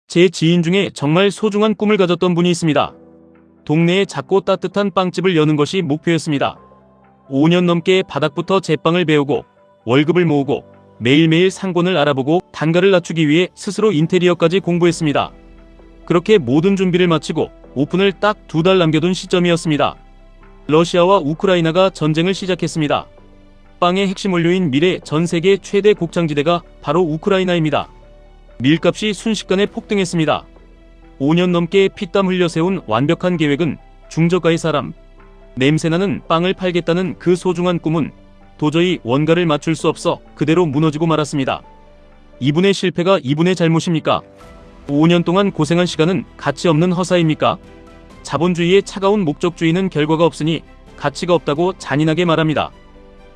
제 지인 중에 정말 소중한 꿈을 가졌던 분이 있습니다. 동네에 작고 따뜻한 빵집을 여는 것이 목표였습니다. 5년 넘게 바닥부터 제빵을 배우고 월급을 모으고 매일매일 상권을 알아보고 단가를 낮추기 위해 스스로 인테리어까지 공부했습니다. 그렇게 모든 준비를 마치고 오픈을 딱 2달 남겨둔 시점이었습니다. 러시아와 우크라이나가 전쟁을 시작했습니다. 빵의 핵심 원료인 밀의 전 세계 최대 곡창지대가 바로 우크라이나입니다. 밀값이 순식간에 폭등했습니다. 5년 넘게 피땀 흘려 세운 완벽한 계획은 중저가의 사람, 냄새나는 빵을 팔겠다는 그 소중한 꿈은 도저히 원가를 맞출 수 없어 그대로 무너지고 말았습니다. 이분의 실패가 이분의 잘못입니까? 5년 동안 고생한 시간은 가치 없는 허사입니까? 자본주의의 차가운 목적주의는 결과가 없으니 가치가 없다고 잔인하게 말합니다.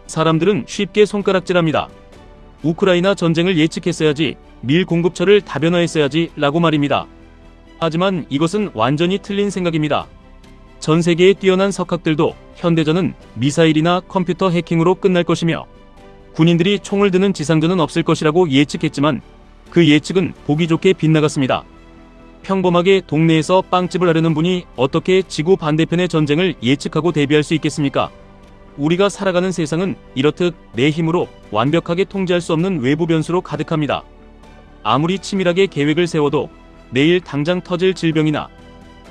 사람들은 쉽게 손가락질합니다. 우크라이나 전쟁을 예측했어야지, 밀 공급처를 다변화했어야지 라고 말입니다. 하지만 이것은 완전히 틀린 생각입니다. 전 세계의 뛰어난 석학들도 현대전은 미사일이나 컴퓨터 해킹으로 끝날 것이며 군인들이 총을 드는 지상전은 없을 것이라고 예측했지만 그 예측은 보기 좋게 빗나갔습니다. 평범하게 동네에서 빵집을 하려는 분이 어떻게 지구 반대편의 전쟁을 예측하고 대비할 수 있겠습니까? 우리가 살아가는 세상은 이렇듯 내 힘으로 완벽하게 통제할 수 없는 외부 변수로 가득합니다. 아무리 치밀하게 계획을 세워도 내일 당장 터질 질병이나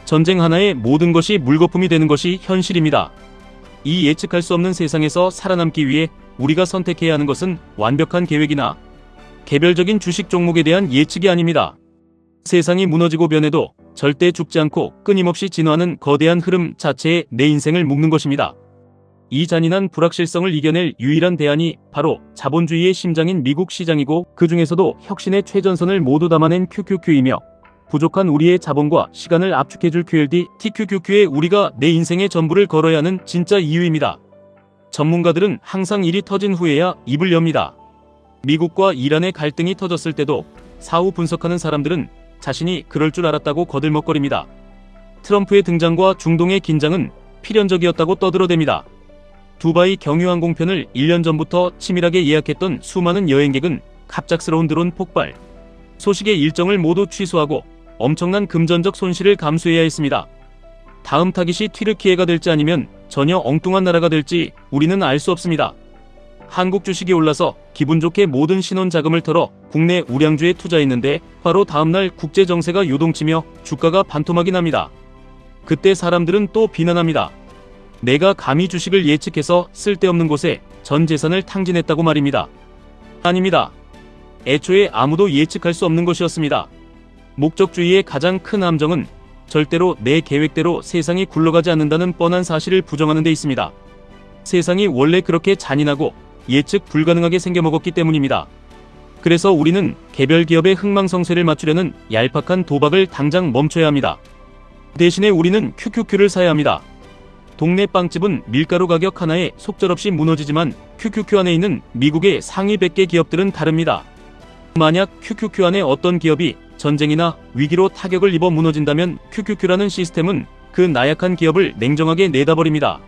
전쟁 하나에 모든 것이 물거품이 되는 것이 현실입니다. 이 예측할 수 없는 세상에서 살아남기 위해 우리가 선택해야 하는 것은 완벽한 계획이나 개별적인 주식 종목에 대한 예측이 아닙니다. 세상이 무너지고 변해도 절대 죽지 않고 끊임없이 진화하는 거대한 흐름 자체에 내 인생을 묶는 것입니다. 이 잔인한 불확실성을 이겨낼 유일한 대안이 바로 자본주의의 심장인 미국 시장이고 그 중에서도 혁신의 최전선을 모두 담아낸 QQQ이며 부족한 우리의 자본과 시간을 압축해줄 QLD, TQQQ에 우리가 내 인생의 전부를 걸어야 하는 진짜 이유입니다. 전문가들은 항상 일이 터진 후에야 입을 엽니다. 미국과 이란의 갈등이 터졌을 때도 사후 분석하는 사람들은 자신이 그럴 줄 알았다고 거들먹거립니다. 트럼프의 등장과 중동의 긴장은 필연적이었다고 떠들어댑니다. 두바이 경유항공편을 1년 전부터 치밀하게 예약했던 수많은 여행객은 갑작스러운 드론 폭발, 소식의 일정을 모두 취소하고 엄청난 금전적 손실을 감수해야 했습니다. 다음 타깃이 튀르키예가 될지 아니면 전혀 엉뚱한 나라가 될지 우리는 알 수 없습니다. 한국 주식이 올라서 기분 좋게 모든 신혼 자금을 털어 국내 우량주에 투자했는데 바로 다음날 국제 정세가 요동치며 주가가 반토막이 납니다. 그때 사람들은 또 비난합니다. 내가 감히 주식을 예측해서 쓸데없는 곳에 전 재산을 탕진했다고 말입니다. 아닙니다. 애초에 아무도 예측할 수 없는 것이었습니다. 목적주의의 가장 큰 함정은 절대로 내 계획대로 세상이 굴러가지 않는다는 뻔한 사실을 부정하는 데 있습니다. 세상이 원래 그렇게 잔인하고 예측 불가능하게 생겨먹었기 때문입니다. 그래서 우리는 개별 기업의 흥망성쇠를 맞추려는 얄팍한 도박을 당장 멈춰야 합니다. 대신에 우리는 QQQ를 사야 합니다. 동네 빵집은 밀가루 가격 하나에 속절없이 무너지지만 QQQ 안에 있는 미국의 상위 100개 기업들은 다릅니다. 만약 QQQ 안에 어떤 기업이 전쟁이나 위기로 타격을 입어 무너진다면 QQQ라는 시스템은 그 나약한 기업을 냉정하게 내다버립니다.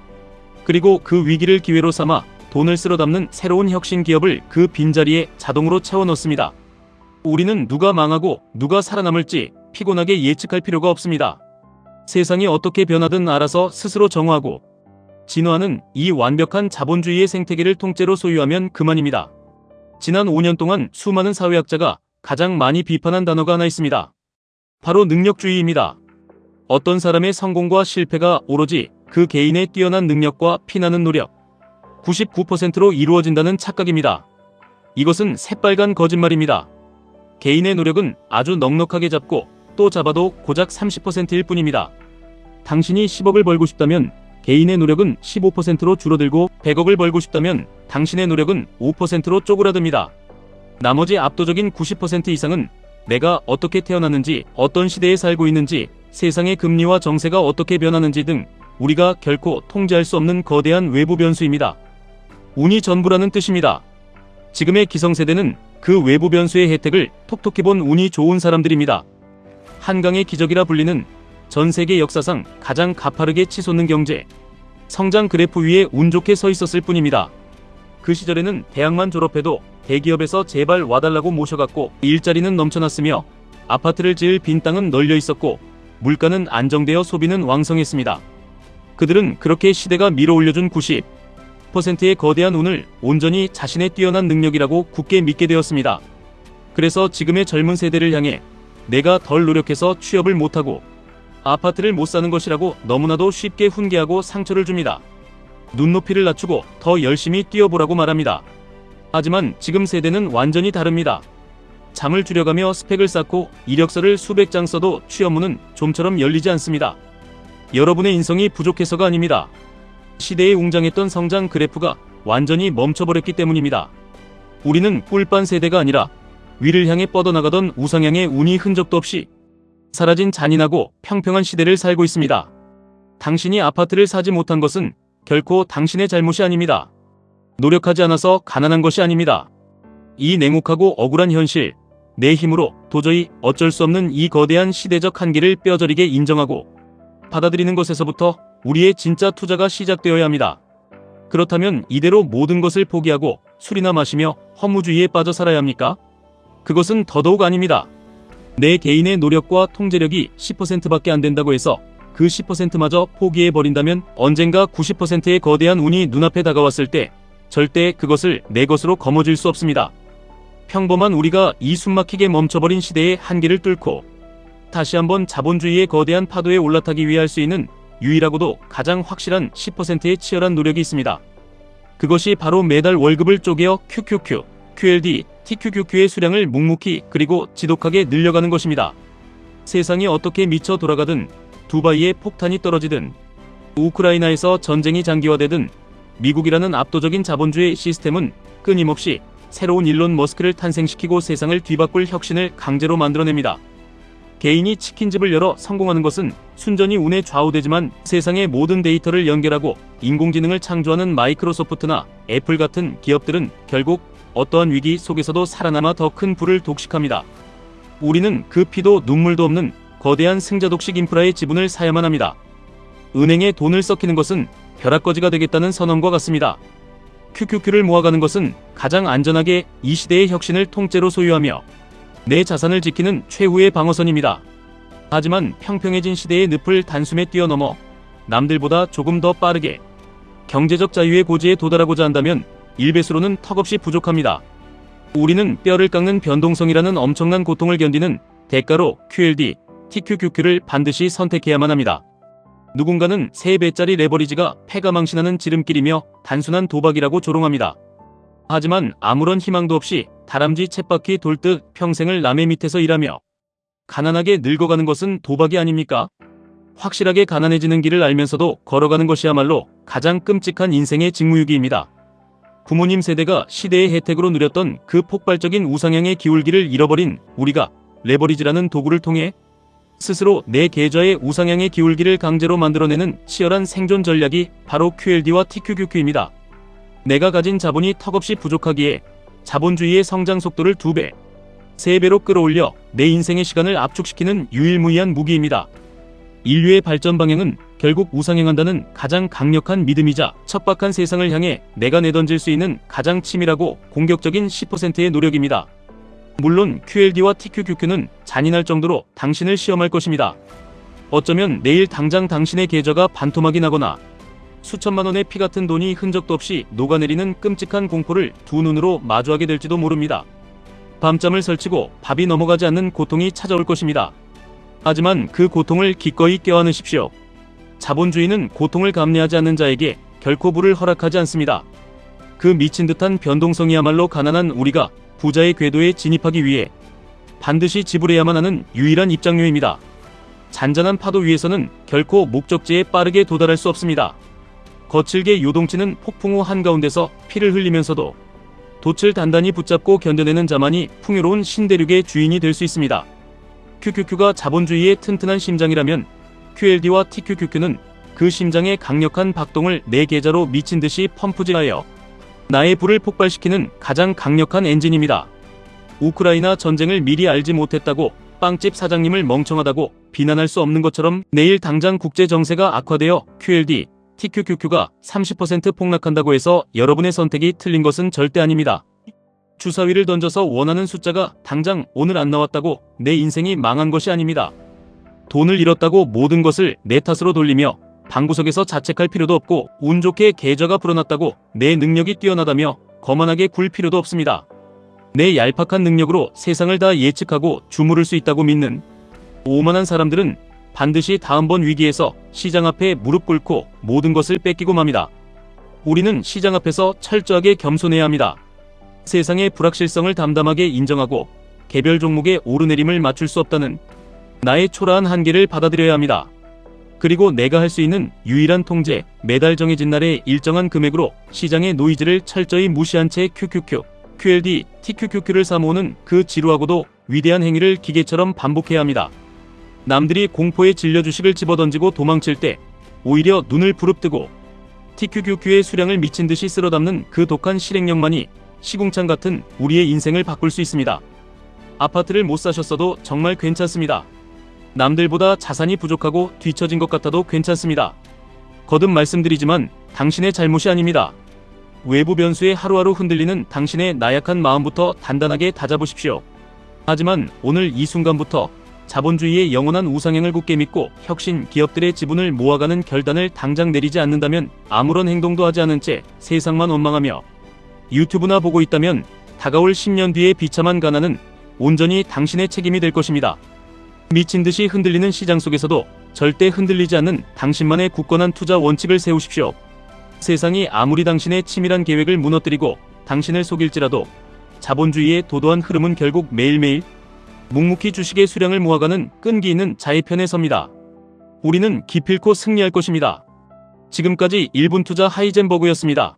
그리고 그 위기를 기회로 삼아 돈을 쓸어 담는 새로운 혁신 기업을 그 빈자리에 자동으로 채워 넣습니다. 우리는 누가 망하고 누가 살아남을지 피곤하게 예측할 필요가 없습니다. 세상이 어떻게 변하든 알아서 스스로 정화하고 진화하는 이 완벽한 자본주의의 생태계를 통째로 소유하면 그만입니다. 지난 5년 동안 수많은 사회학자가 가장 많이 비판한 단어가 하나 있습니다. 바로 능력주의입니다. 어떤 사람의 성공과 실패가 오로지 그 개인의 뛰어난 능력과 피나는 노력 99%로 이루어진다는 착각입니다. 이것은 새빨간 거짓말입니다. 개인의 노력은 아주 넉넉하게 잡고 또 잡아도 고작 30%일 뿐입니다. 당신이 10억을 벌고 싶다면 개인의 노력은 15%로 줄어들고 100억을 벌고 싶다면 당신의 노력은 5%로 쪼그라듭니다. 나머지 압도적인 90% 이상은 내가 어떻게 태어났는지, 어떤 시대에 살고 있는지, 세상의 금리와 정세가 어떻게 변하는지 등 우리가 결코 통제할 수 없는 거대한 외부 변수입니다. 운이 전부라는 뜻입니다. 지금의 기성세대는 그 외부 변수의 혜택을 톡톡히 본 운이 좋은 사람들입니다. 한강의 기적이라 불리는 전 세계 역사상 가장 가파르게 치솟는 경제, 성장 그래프 위에 운 좋게 서 있었을 뿐입니다. 그 시절에는 대학만 졸업해도 대기업에서 제발 와달라고 모셔갔고 일자리는 넘쳐났으며 아파트를 지을 빈 땅은 널려 있었고 물가는 안정되어 소비는 왕성했습니다. 그들은 그렇게 시대가 밀어올려준 90%의 거대한 운을 온전히 자신의 뛰어난 능력이라고 굳게 믿게 되었습니다. 그래서 지금의 젊은 세대를 향해 내가 덜 노력해서 취업을 못하고 아파트를 못 사는 것이라고 너무나도 쉽게 훈계하고 상처를 줍니다. 눈높이를 낮추고 더 열심히 뛰어보라고 말합니다. 하지만 지금 세대는 완전히 다릅니다. 잠을 줄여가며 스펙을 쌓고 이력서를 수백 장 써도 취업문은 좀처럼 열리지 않습니다. 여러분의 인성이 부족해서가 아닙니다. 시대에 웅장했던 성장 그래프가 완전히 멈춰버렸기 때문입니다. 우리는 꿀빤 세대가 아니라 위를 향해 뻗어나가던 우상향의 운이 흔적도 없이 사라진 잔인하고 평평한 시대를 살고 있습니다. 당신이 아파트를 사지 못한 것은 결코 당신의 잘못이 아닙니다. 노력하지 않아서 가난한 것이 아닙니다. 이 냉혹하고 억울한 현실, 내 힘으로 도저히 어쩔 수 없는 이 거대한 시대적 한계를 뼈저리게 인정하고 받아들이는 것에서부터 우리의 진짜 투자가 시작되어야 합니다. 그렇다면 이대로 모든 것을 포기하고 술이나 마시며 허무주의에 빠져 살아야 합니까? 그것은 더더욱 아닙니다. 내 개인의 노력과 통제력이 10%밖에 안 된다고 해서 그 10%마저 포기해버린다면 언젠가 90%의 거대한 운이 눈앞에 다가왔을 때 절대 그것을 내 것으로 거머쥘 수 없습니다. 평범한 우리가 이 숨막히게 멈춰버린 시대의 한계를 뚫고 다시 한번 자본주의의 거대한 파도에 올라타기 위해 할 수 있는 유일하고도 가장 확실한 10%의 치열한 노력이 있습니다. 그것이 바로 매달 월급을 쪼개어 QQQ, QLD, TQQQ의 수량을 묵묵히 그리고 지독하게 늘려가는 것입니다. 세상이 어떻게 미쳐 돌아가든, 두바이에 폭탄이 떨어지든, 우크라이나에서 전쟁이 장기화되든 미국이라는 압도적인 자본주의 시스템은 끊임없이 새로운 일론 머스크를 탄생시키고 세상을 뒤바꿀 혁신을 강제로 만들어냅니다. 개인이 치킨집을 열어 성공하는 것은 순전히 운에 좌우되지만 세상의 모든 데이터를 연결하고 인공지능을 창조하는 마이크로소프트나 애플 같은 기업들은 결국 어떠한 위기 속에서도 살아남아 더 큰 부를 독식합니다. 우리는 그 피도 눈물도 없는 거대한 승자독식 인프라의 지분을 사야만 합니다. 은행에 돈을 썩히는 것은 벼락거지가 되겠다는 선언과 같습니다. QQQ를 모아가는 것은 가장 안전하게 이 시대의 혁신을 통째로 소유하며 내 자산을 지키는 최후의 방어선입니다. 하지만 평평해진 시대의 늪을 단숨에 뛰어넘어 남들보다 조금 더 빠르게 경제적 자유의 고지에 도달하고자 한다면 1배수로는 턱없이 부족합니다. 우리는 뼈를 깎는 변동성이라는 엄청난 고통을 견디는 대가로 QLD, TQQQ를 반드시 선택해야만 합니다. 누군가는 3배짜리 레버리지가 패가 망신하는 지름길이며 단순한 도박이라고 조롱합니다. 하지만 아무런 희망도 없이 다람쥐 쳇바퀴 돌듯 평생을 남의 밑에서 일하며 가난하게 늙어가는 것은 도박이 아닙니까? 확실하게 가난해지는 길을 알면서도 걸어가는 것이야말로 가장 끔찍한 인생의 직무유기입니다. 부모님 세대가 시대의 혜택으로 누렸던 그 폭발적인 우상향의 기울기를 잃어버린 우리가 레버리지라는 도구를 통해 스스로 내 계좌의 우상향의 기울기를 강제로 만들어내는 치열한 생존 전략이 바로 QLD와 TQQQ입니다. 내가 가진 자본이 턱없이 부족하기에 자본주의의 성장 속도를 2배, 3배로 끌어올려 내 인생의 시간을 압축시키는 유일무이한 무기입니다. 인류의 발전 방향은 결국 우상향한다는 가장 강력한 믿음이자 척박한 세상을 향해 내가 내던질 수 있는 가장 치밀하고 공격적인 10%의 노력입니다. 물론 QLD와 TQQQ는 잔인할 정도로 당신을 시험할 것입니다. 어쩌면 내일 당장 당신의 계좌가 반토막이 나거나 수천만 원의 피 같은 돈이 흔적도 없이 녹아내리는 끔찍한 공포를 두 눈으로 마주하게 될지도 모릅니다. 밤잠을 설치고 밥이 넘어가지 않는 고통이 찾아올 것입니다. 하지만 그 고통을 기꺼이 껴안으십시오. 자본주의는 고통을 감내하지 않는 자에게 결코 부를 허락하지 않습니다. 그 미친 듯한 변동성이야말로 가난한 우리가 부자의 궤도에 진입하기 위해 반드시 지불해야만 하는 유일한 입장료입니다. 잔잔한 파도 위에서는 결코 목적지에 빠르게 도달할 수 없습니다. 거칠게 요동치는 폭풍우 한가운데서 피를 흘리면서도 돛을 단단히 붙잡고 견뎌내는 자만이 풍요로운 신대륙의 주인이 될 수 있습니다. QQQ가 자본주의의 튼튼한 심장이라면 QLD와 TQQQ는 그 심장의 강력한 박동을 내 계좌로 미친듯이 펌프질하여 나의 불을 폭발시키는 가장 강력한 엔진입니다. 우크라이나 전쟁을 미리 알지 못했다고 빵집 사장님을 멍청하다고 비난할 수 없는 것처럼 내일 당장 국제 정세가 악화되어 QLD, TQQQ가 30% 폭락한다고 해서 여러분의 선택이 틀린 것은 절대 아닙니다. 주사위를 던져서 원하는 숫자가 당장 오늘 안 나왔다고 내 인생이 망한 것이 아닙니다. 돈을 잃었다고 모든 것을 내 탓으로 돌리며 방구석에서 자책할 필요도 없고 운 좋게 계좌가 불어났다고 내 능력이 뛰어나다며 거만하게 굴 필요도 없습니다. 내 얄팍한 능력으로 세상을 다 예측하고 주무를 수 있다고 믿는 오만한 사람들은 반드시 다음번 위기에서 시장 앞에 무릎 꿇고 모든 것을 뺏기고 맙니다. 우리는 시장 앞에서 철저하게 겸손해야 합니다. 세상의 불확실성을 담담하게 인정하고 개별 종목의 오르내림을 맞출 수 없다는 나의 초라한 한계를 받아들여야 합니다. 그리고 내가 할 수 있는 유일한 통제, 매달 정해진 날에 일정한 금액으로 시장의 노이즈를 철저히 무시한 채 QQQ, QLD, TQQQ를 사모으는 그 지루하고도 위대한 행위를 기계처럼 반복해야 합니다. 남들이 공포에 질려 주식을 집어던지고 도망칠 때 오히려 눈을 부릅뜨고 TQQQ의 수량을 미친 듯이 쓸어담는 그 독한 실행력만이 시궁창 같은 우리의 인생을 바꿀 수 있습니다. 아파트를 못 사셨어도 정말 괜찮습니다. 남들보다 자산이 부족하고 뒤처진 것 같아도 괜찮습니다. 거듭 말씀드리지만 당신의 잘못이 아닙니다. 외부 변수에 하루하루 흔들리는 당신의 나약한 마음부터 단단하게 다잡으십시오. 하지만 오늘 이 순간부터 자본주의의 영원한 우상향을 굳게 믿고 혁신 기업들의 지분을 모아가는 결단을 당장 내리지 않는다면 아무런 행동도 하지 않은 채 세상만 원망하며 유튜브나 보고 있다면 다가올 10년 뒤의 비참한 가난은 온전히 당신의 책임이 될 것입니다. 미친 듯이 흔들리는 시장 속에서도 절대 흔들리지 않는 당신만의 굳건한 투자 원칙을 세우십시오. 세상이 아무리 당신의 치밀한 계획을 무너뜨리고 당신을 속일지라도 자본주의의 도도한 흐름은 결국 매일매일 묵묵히 주식의 수량을 모아가는 끈기 있는 자의 편에 섭니다. 우리는 기필코 승리할 것입니다. 지금까지 1분 투자 하이젠버그였습니다.